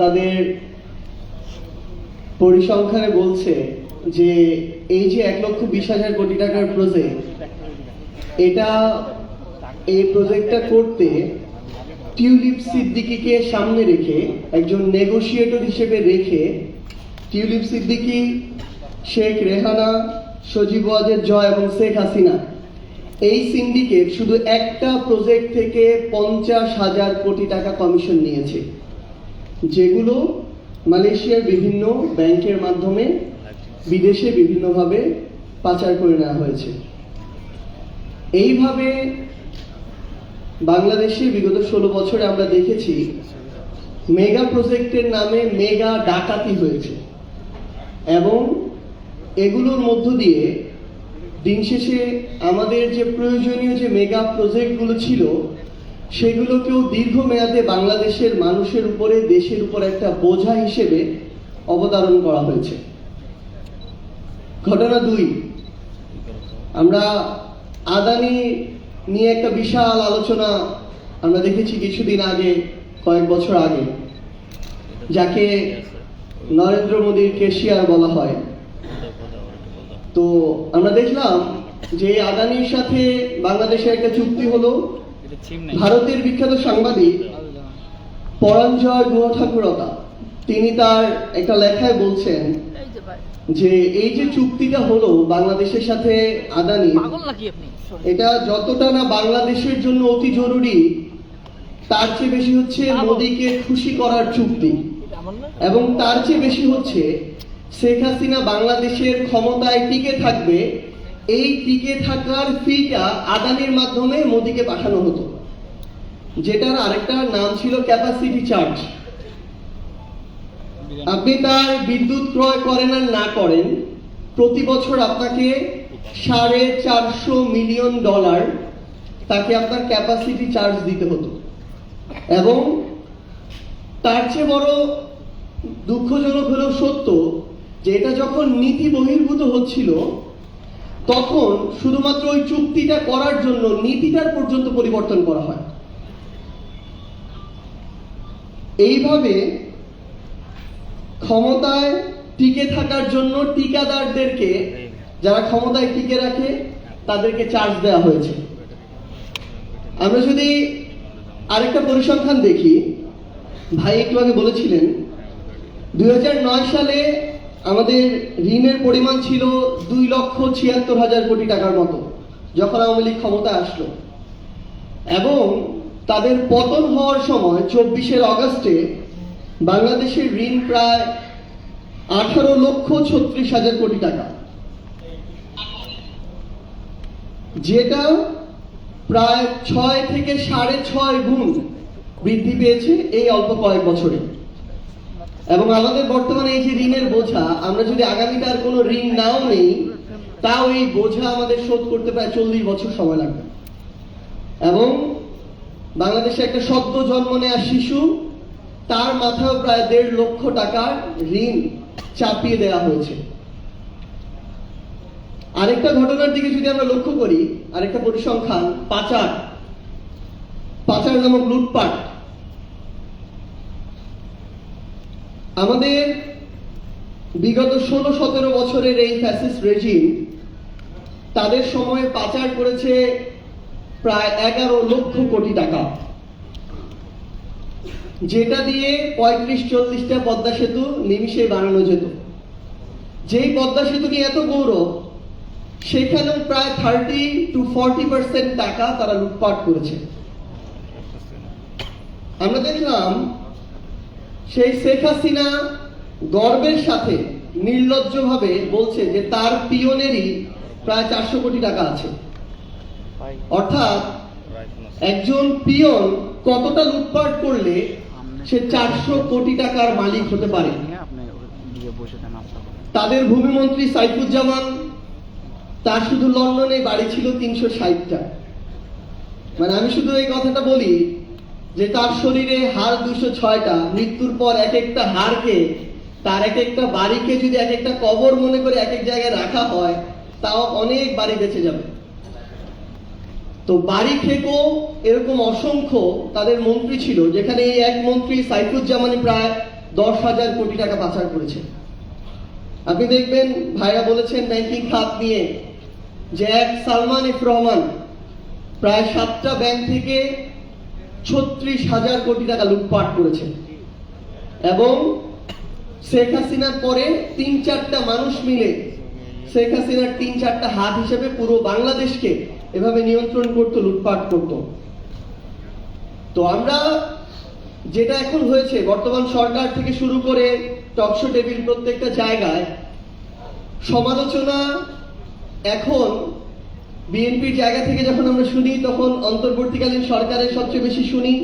তাদের পরিসংখ্যানে বলছে যে এই যে 1,20,000 কোটি টাকার প্রজেক্ট, এই প্রজেক্টটা করতে টিউলিপ সিদ্দিকীকে সামনে রেখে, একজন নেগোশিয়েটর হিসেবে রেখে, টিউলিপ সিদ্দিকী, শেখ রেহানা, সজীব ওয়াজেদ জয় এবং শেখ হাসিনা, এই সিন্ডিকেট শুধু একটা প্রজেক্ট থেকে 50,000 কোটি টাকা কমিশন নিয়েছে, যেগুলো মালয়েশিয়ার বিভিন্ন ব্যাংকের মাধ্যমে বিদেশে বিভিন্নভাবে পাচার করে নেওয়া হয়েছে। এইভাবে বাংলাদেশে বিগত 16 বছরে আমরা দেখেছি মেগা প্রজেক্টের নামে মেগা ডাকাতি হয়েছে, এবং এগুলোর মধ্য দিয়ে দিন শেষে আমাদের যে প্রয়োজনীয় যে মেগা প্রজেক্টগুলো ছিল সেগুলোকেও দীর্ঘমেয়াদে বাংলাদেশের মানুষের উপরে, দেশের উপর একটা বোঝা হিসেবে অবতারণ করা হয়েছে। ঘটনা 2, আমরা আদানি নিয়ে একটা বিশাল আলোচনা আমরা দেখেছি কিছুদিন আগে, কয়েক বছর আগে, যাকে নরেন্দ্র মোদীর কেশিয়ার বলা হয়। তো আমরা দেখলাম যে আদানির সাথে বাংলাদেশের একটা চুক্তি হলো। ভারতের বিখ্যাত সাংবাদিক পরাঞ্জয় গুহঠাকুরতা, তিনি তার একটা লেখায় বলছেন যে এই যে চুক্তিটা হলো বাংলাদেশের সাথে আদানি, এটা যতটা না বাংলাদেশের জন্য অতি জরুরি, তার চেয়ে বেশি হচ্ছে মোদীকে খুশি করার চুক্তি, এবং তার চেয়ে বেশি হচ্ছে শেখ হাসিনা বাংলাদেশের ক্ষমতায় টিকে থাকবে, এই টিকে থাকার ফিটা আদানির মাধ্যমে মোদীকে পাঠানো হতো, যেটার আরেকটা নাম ছিল ক্যাপাসিটি চার্জ। আপনি তার বিদ্যুৎ ক্রয় করেন আর না করেন, প্রতি বছর আপনাকে $450 মিলিয়ন তাকে আপনার ক্যাপাসিটি চার্জ দিতে হতো। এবং তার চেয়ে বড় দুঃখজনক হলেও সত্য যে এটা যখন নীতি বহির্ভূত হচ্ছিল, তখন শুধুমাত্র ওই চুক্তিটা করার জন্য নীতিটার পর্যন্ত পরিবর্তন করা হয়। এইভাবে ক্ষমতায় টিকে থাকার জন্য ঠিকাদারদেরকে, যারা ক্ষমতায় টিকে রাখে, তাদেরকে চার্জ দেওয়া হয়েছে। আমরা যদি আরেকটা পরিসংখ্যান দেখি, ভাই একটু আগে বলেছিলেন 2009 সালে আমাদের ঋণের পরিমাণ ছিল 2,76,000 কোটি টাকার মতো, যখন আওয়ামী লীগ ক্ষমতায় আসলো। এবং তাদের পতন হওয়ার সময় 24 আগস্টে বাংলাদেশের ঋণ প্রায় 18,36,000 কোটি টাকা, যেটা প্রায় 6 থেকে 6.5 গুণ বৃদ্ধি পেয়েছে এই অল্প কয়েক বছরে। এবং আমাদের বর্তমানে এই যে ঋণের বোঝা, আমরা যদি আগামীতে আর কোনো ঋণ নাও নেই, তাও এই বোঝা আমাদের শোধ করতে প্রায় 40 বছর সময় লাগবে। এবং বাংলাদেশে একটা সদ্য জন্ম নেওয়া শিশু, তার মাথায় প্রায় 1.5 লক্ষ টাকার ঋণ চাপিয়ে দেওয়া হয়েছে। আরেকটা ঘটনার দিকে যদি আমরা লক্ষ্য করি, আরেকটা পরিসংখ্যান, পাচার নামক লুটপাট। আমাদের বিগত 16-17 বছরের এই ফ্যাসিস্ট রেজিম তাদের সময়ে পাচার করেছে প্রায় 11 লক্ষ কোটি টাকা, যেটা দিয়ে 35-40টা পদ্মা সেতু নিমিষে বানানো যেত। যেই পদ্মা সেতু নিয়ে এত গৌরব, সেখানেও প্রায় 30-40% টাকা তারা লুটপাট করেছে। আমরা দেখলাম সেই শেখ হাসিনা গর্বের সাথে নির্লজ্জভাবে বলছে যে তার পিয়নেরই প্রায় 400 কোটি টাকা আছে। অর্থাৎ একজন পিয়ন কতটা লুটপাট করলে সে 400 কোটি টাকার মালিক হতে পারে। তাদের ভূমিমন্ত্রী সাইফুজ্জামান, তার শুধু লন্ডনে বাড়ি ছিল 360টা। মানে আমি শুধু এই কথাটা বলি যে তার শরীরে হাড় 206টা, মৃত্যুর পর এক একটা হাড়কে, তার এক একটা বাড়িকে যদি এক একটা কবর মনে করে এক এক জায়গায় রাখা হয়, তাও অনেক বাড়ি বেঁচে যাবে। তো বাড়ি থেকেও এরকম অসংখ্য তাদের মন্ত্রী ছিল, যেখানে এই এক মন্ত্রী সাইফুজ্জামানই প্রায় 10,000 কোটি টাকা পাচার করেছে। আপনি দেখবেন ভাইরা বলেছেন ব্যাংকিং খাত নিয়ে যে এক সালমান এফ রহমান প্রায় 7টা ব্যাংক থেকে 36,000 কোটি টাকা লুটপাট করেছে, এবং শেখ হাসিনার পরে 3-4টা মানুষ মিলে শেখ হাসিনার 3-4টা হাত হিসেবে পুরো বাংলাদেশকে এভাবে নিয়ন্ত্রণ করতো, লুটপাট করত। তো আমরা যেটা এখন হয়েছে, বর্তমান সরকার থেকে শুরু করে টকশো টেবিল প্রত্যেকটা জায়গায় সমালোচনা এখন বিএনপির জায়গা থেকে যখন আমরা শুনি, তখন অন্তর্বর্তীকালীন সরকারের সবচেয়ে বেশি শুনি,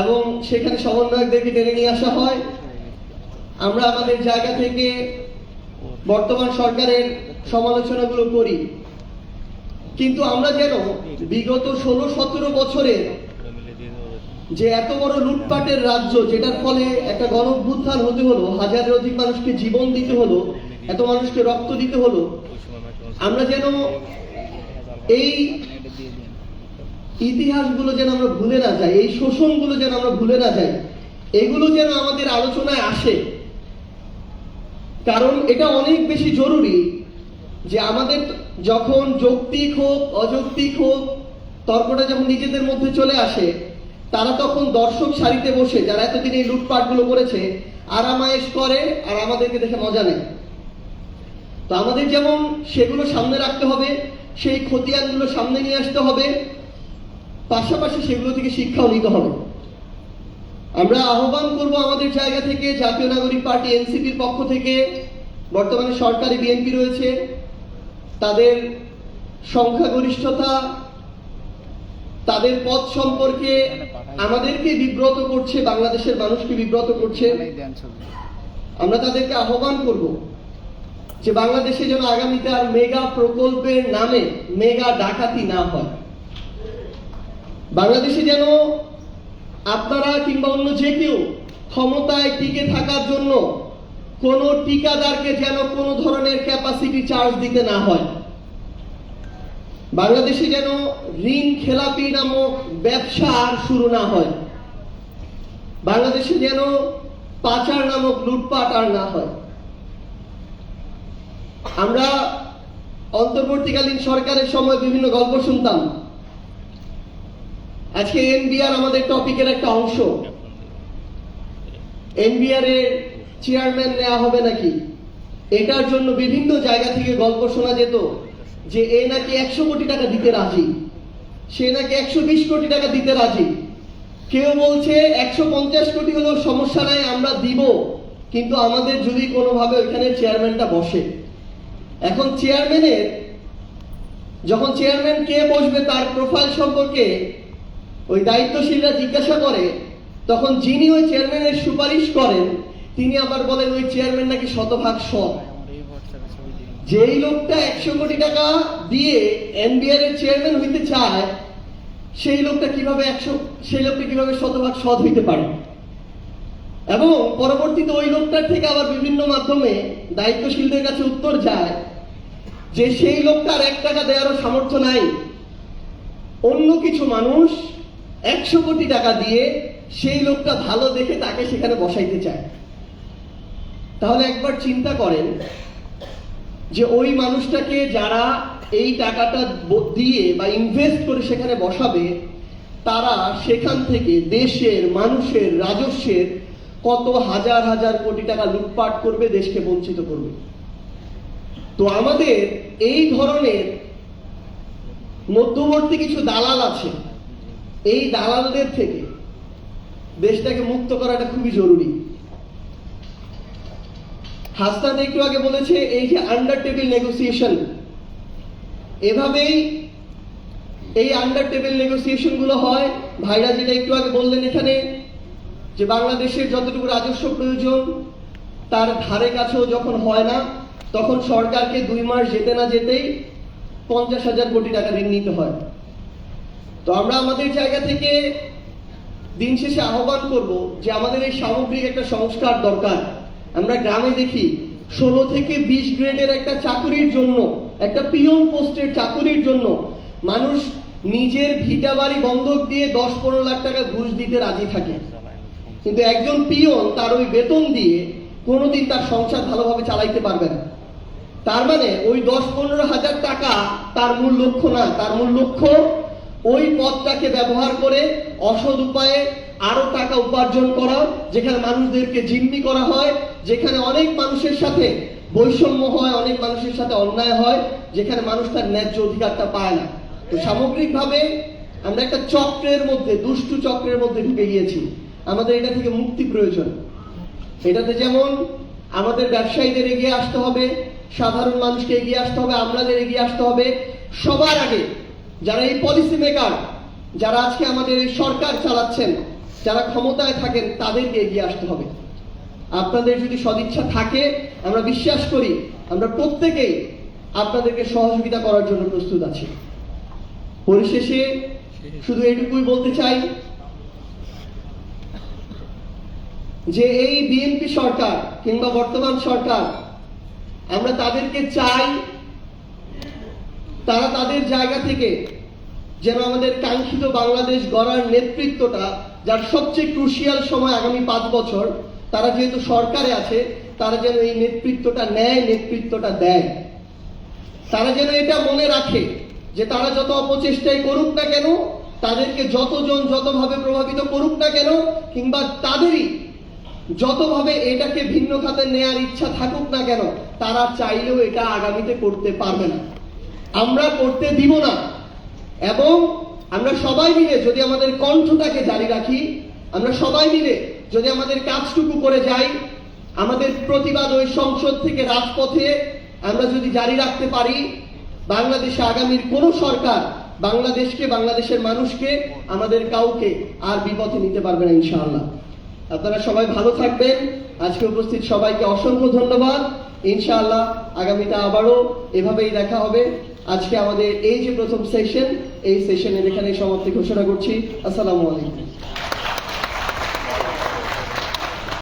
এবং সেখানে সমন্বয়কদেরকে টেনে নিয়ে আসা হয়। আমরা আমাদের জায়গা থেকে বর্তমান সরকারের সমালোচনাগুলো করি, কিন্তু আমরা যেন বিগত 16-17 বছরে যে এত বড় লুটপাটের রাজ্য, যেটার ফলে একটা গণঅভ্যুত্থান হতে হলো, হাজারের অধিক মানুষকে জীবন দিতে হলো, এত মানুষকে রক্ত দিতে হলো, আমরা যেন এই ইতিহাসগুলো যেন আমরা ভুলে না যাই, এই শোষণগুলো যেন আমরা ভুলে না যাই, এগুলো যেন আমাদের আলোচনায় আসে। কারণ এটা অনেক বেশি জরুরি যে আমাদের যখন যৌক্তিক হোক অযৌক্তিক হোক তর্কটা যখন নিজেদের মধ্যে চলে আসে, তারা তখন দর্শক সারিতে বসে যারা এতদিন এই লুটপাটগুলো করেছে আরামায়েশ করে আর আমাদেরকে দেখে মজা নেয়। তো আমাদের যেমন সেগুলো সামনে রাখতে হবে, সেই খতিয়ানগুলো সামনে নিয়ে আসতে হবে, পাশাপাশি সেগুলো থেকে শিক্ষাও নিতে হবে। আমরা আহ্বান করব আমাদের জায়গা থেকে, জাতীয় নাগরিক পার্টি এনসিপির পক্ষ থেকে, বর্তমানে সরকারি বিএনপি রয়েছে, তাদের সংখ্যাগরিষ্ঠতা, তাদের পথ সম্পর্কে আমাদেরকে বিব্রত করছে, বাংলাদেশের মানুষকে বিব্রত করছে। আমরা তাদেরকে আহ্বান করব যে বাংলাদেশে যেন আগামীতে আর মেগা প্রকল্পের নামে মেগা ডাকাতি না হয়। বাংলাদেশে যেন আপনারা কিংবা অন্য যে কেউ ক্ষমতায় টিকে থাকার জন্য কোন ঠিকাদারকে যেন কোনো ধরনের ক্যাপাসিটি চার্জ দিতে না হয়। বাংলাদেশে যেন ঋণ খেলাপি নামক ব্যবসা আর শুরু না হয়। বাংলাদেশে যেন পাচার নামক লুটপাট আর না হয়। আমরা অন্তর্বর্তীকালীন সরকারের সময় বিভিন্ন গল্প শুনতাম। আজকে এনবিআর আমাদের টপিকের একটা অংশ। এনবিআর এর চেয়ারম্যান নেওয়া হবে নাকি, এটার জন্য বিভিন্ন জায়গা থেকে গল্প শোনা যেত যে এ নাকি 100 কোটি টাকা দিতে রাজি, সে নাকি 120 কোটি টাকা দিতে রাজি। কেউ বলছে 150 কোটি হলেও সমস্যা নাই, আমরা দিব, কিন্তু আমাদের যদি কোনোভাবে ওইখানে চেয়ারম্যানটা বসে। এখন যখন চেয়ারম্যান কে বসবে তার প্রোফাইল সম্পর্কে ওই দায়িত্বশীলরা জিজ্ঞাসা করে, তখন যিনি ওই চেয়ারম্যানের সুপারিশ করেন তিনি আবার বলেন ওই চেয়ারম্যান নাকি শতভাগ সৎ। যেই লোকটা 100 কোটি টাকা দিয়ে এনবিআর এর চেয়ারম্যান হইতে চায়, সেই লোকটা কিভাবে শতভাগ সৎ হইতে পারে? এবং পরবর্তীতে ওই লোকটার থেকে আবার বিভিন্ন মাধ্যমে দায়িত্বশীলদের কাছে উত্তর যায় যে সেই লোকটার 1 টাকা দেওয়ারও সামর্থ্য নাই। অন্য কিছু মানুষ 100 কোটি টাকা দিয়ে সেই লোকটা ভালো দেখে তাকে সেখানে বসাইতে চায়। তাহলে একবার চিন্তা করেন যে ওই মানুষটাকে যারা এই টাকাটা দিয়ে বা ইনভেস্ট করে সেখানে বসাবে, তারা সেখান থেকে দেশের মানুষের রাজস্বের কত হাজার হাজার কোটি টাকা লুটপাট করবে, দেশকে বঞ্চিত করবে। তো আমাদের এই ধরনের মধ্যবর্তী কিছু দালাল আছে, এই দালালদের থেকে দেশটাকে মুক্ত করাটা খুবই জরুরি। হাসনাত একটু আগে বলেছে এই যে আন্ডার টেবিল নেগোসিয়েশন, এভাবেই এই আন্ডার টেবিল নেগোসিয়েশন গুলো হয়। ভাইরা যেটা একটু আগে বললেন এখানে যে বাংলাদেশের যতটুকু রাজস্ব প্রয়োজন তার ধারে কাছেও যখন হয় না, তখন সরকারকে 2 মাস যেতে না যেতেই 50,000 কোটি টাকা ঋণ নিতে হয়। তো আমরা আমাদের জায়গা থেকে দিন শেষে আহ্বান করব যে আমাদের এই সামগ্রিক একটা সংস্কার দরকার। আমরা গ্রামে দেখি 16 থেকে 20 গ্রেডের একটা চাকুরির জন্য, একটা পিয়ন পোস্টের চাকুরির জন্য মানুষ নিজের ভিটা বাড়ি বন্ধক দিয়ে 10-15 লাখ টাকা ঘুষ দিতে রাজি থাকে। কিন্তু একজন পিয়ন তার ওই বেতন দিয়ে কোনোদিন তার সংসার ভালোভাবে চালাইতে পারবে না। তার মানে ওই 10-15 হাজার টাকা তার মূল লক্ষ্য না, তার মূল লক্ষ্য ওই পদটাকে ব্যবহার করে অসৎ উপায়ে আরো টাকা উপার্জন করা, যেখানে মানুষদেরকে জিম্মি করা হয়, যেখানে অনেক মানুষের সাথে বৈষম্য হয়, অনেক মানুষের সাথে অন্যায় হয়, যেখানে মানুষ তার ন্যায্য অধিকারটা পায় না। তো সামগ্রিকভাবে আমরা একটা চক্রের মধ্যে, দুষ্টু চক্রের মধ্যে ঢুকে গিয়েছি। আমাদের এটা থেকে মুক্তি প্রয়োজন। এটাতে যেমন আমাদের ব্যবসায়ীদের এগিয়ে আসতে হবে, সাধারণ মানুষকে এগিয়ে আসতে হবে, আমাদের এগিয়ে আসতে হবে। সবার আগে যারা এই পলিসি মেকার, যারা আজকে আমাদের এই সরকার চালাচ্ছেন, যারা ক্ষমতায় থাকেন, তাদেরকে এগিয়ে আসতে হবে। আপনাদের যদি সদিচ্ছা থাকে, আমরা বিশ্বাস করি আমরা প্রত্যেকেই আপনাদেরকে সহযোগিতা করার জন্য প্রস্তুত আছি। পরিশেষে শুধু এটুকুই বলতে চাই যে এই বিএনপি সরকার কিংবা বর্তমান সরকার, আমরা তাদেরকে চাই তারা তাদের জায়গা থেকে যেন আমাদের কাঙ্ক্ষিত বাংলাদেশ গড়ার নেতৃত্বটা, যার সবচেয়ে ক্রুশিয়াল সময় আগামী 5 বছর, তারা যেহেতু সরকারে আছে, তারা যেন এই নেতৃত্বটা নেয়, নেতৃত্বটা দেয়। তারা যেন এটা মনে রাখে যে তারা যত অপচেষ্টাই করুক না কেন, তাদেরকে যতজন যতভাবে প্রভাবিত করুক না কেন, কিংবা তাদেরই যতভাবে এটাকে ভিন্ন খাতে নেয়ার ইচ্ছা থাকুক না কেন, তারা চাইলেও এটা আগামীতে করতে পারবে না, আমরা করতে দিব না। এবং আমরা সবাই মিলে যদি আমাদের কণ্ঠটাকে জারি রাখি, আমরা সবাই মিলে যদি আমাদের কাজটুকু করে যাই, আমাদের প্রতিবাদ ওই সংসদ থেকে রাজপথে আমরা যদি জারি রাখতে পারি, বাংলাদেশে আগামীর কোন সরকার বাংলাদেশকে, বাংলাদেশের মানুষকে, আমাদের কাউকে আর বিপথে নিতে পারবে না ইনশাআল্লাহ। আপনারা সবাই ভালো থাকবেন। আজকে উপস্থিত সবাইকে অসংখ্য ধন্যবাদ। ইনশাআল্লাহ আগামীতে আবারও এভাবেই দেখা হবে। আজকে আমাদের এই যে প্রথম সেশন, এই সেশনের এখানে সমাপ্তি ঘোষণা করছি। আসসালামু আলাইকুম।